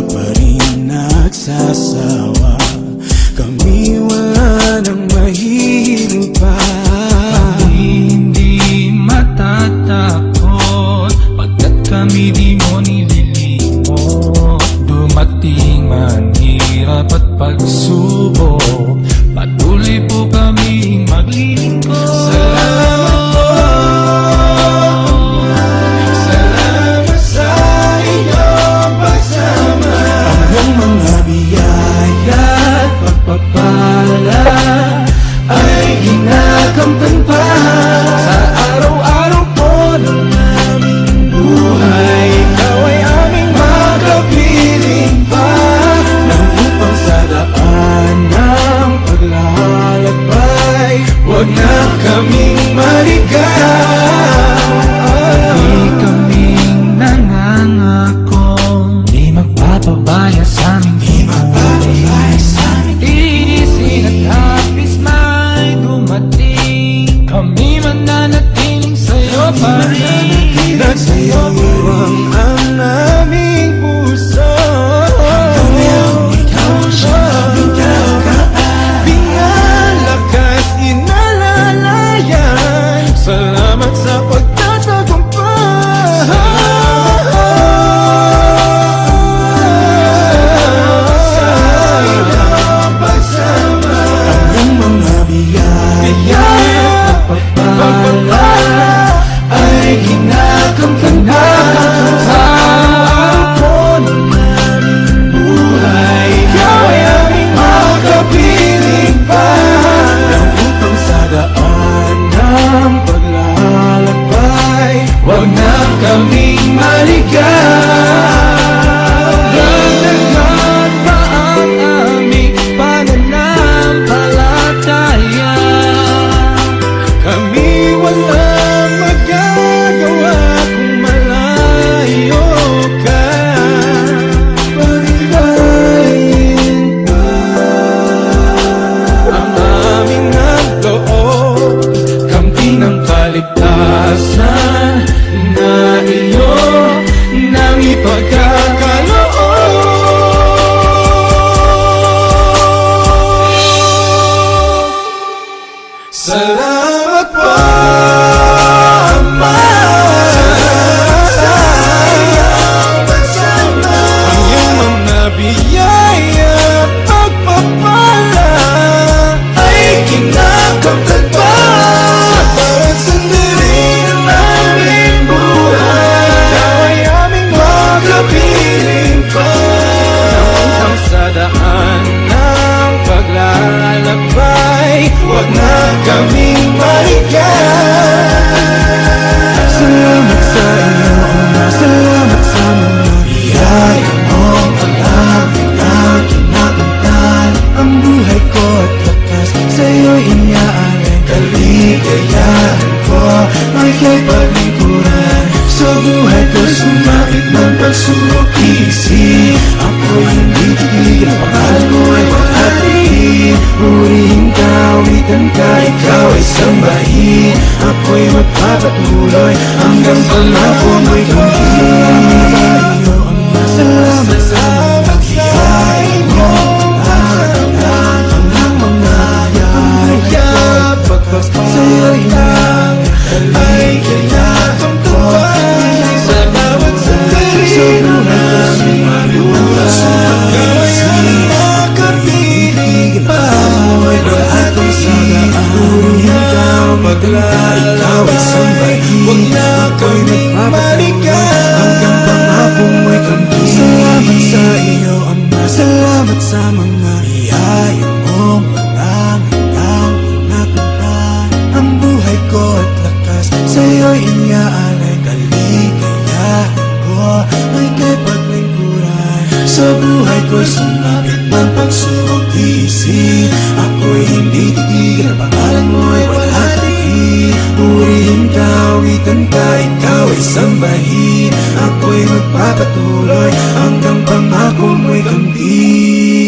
pa rin nagsasawa. Kami wala nang mahihirap pa. Hindi matatakot pagkat kami di mo nililimot. Dumating man hirap at pagsubok, patuloy po kami maglilingkod. Salamat po, salamat sa inyong pagsama. Ang iyong mga biyaya at pagpapala ay ginakamtan pa sa araw-araw po ng aming buhay. Ikaw ay aming makapiling pa nang upang sa daan ng paglalakbay, huwag na kaming maligaw. Di kaming nangangako, di magpapabaya sa aming buhay. Isin at hapis may dumating, kami mananatiling sa'yo pa rin. Sa'yo ang aming puso. Pingalakas inalalayan, salamat sa pagtatagumpay. Salamat pagsama. Ang mga biyaya at pagpapala ay ginakamtan na sa araw ng aming buhay. Ikaw ay aming makapiling pa nang upang sa daan ng paglalakbay, huwag na kaming maligaw. Dagdagan pa ang aming pananampalataya. Kami walang magagawa kung malayo ka. Pagkain ka ang aming nagdoob, kampi ng kaligtasan na iyo nang ipagkakaloob. Salamat po, Ama, sa iyong pagsama. Ang iyong mga biyaya at pagpapala ay kinakamtan pa sa bawat sandali ng aming buhay. Ikaw ay aming makapiling pa nang upang sa daan ng paglalakbay, huwag na kaming maligaw. Salamat sa iyo, Ama, salamat sa mga biyaya mong palaging ang kinakamtan. Ang buhay ko at lakas sa iyo'y inyaalay. Kaligayahan ko ay kay paglingkuran. Sa buhay ko sumakit ng pagsubok-isip, ako'y hindi titigil, pangalan mo ay pag-atiin. Purihin ka, awitan ka, ikaw ay sambahin. Ako'y magpapatuloy hanggang pangako mo'y kampihin. Salamat sa mga biyaya mo, ang mga biyaya pagpaspas sa'yo'y lang ay kailangan ko. Sa bawat sandali sa buhay ko sumaluwas, ikaw ay aming makapiling pa. Amoy bahatong sa daan, purihin ka, maglalakbay, ikaw ay sambahin. Huwag na ako'y magpapatuloy hanggang pangako mo'y kampihin. Salamat sa iyo, Ama, salamat sa mga biyaya mong walang hanggang kinakamtan. Ang buhay ko at lakas sa iyo'y inyaalay. Kaligayahan ko ay kay paglingkuran. Sa buhay ko'y sumapit ng pagsubok-isip, ako'y hindi titigil, pangalan mo'y walhati. Purihin ka, awitan ka, ikaw ay sambahin. Ako'y magpapatuloy hanggang pangako mo'y kampihin.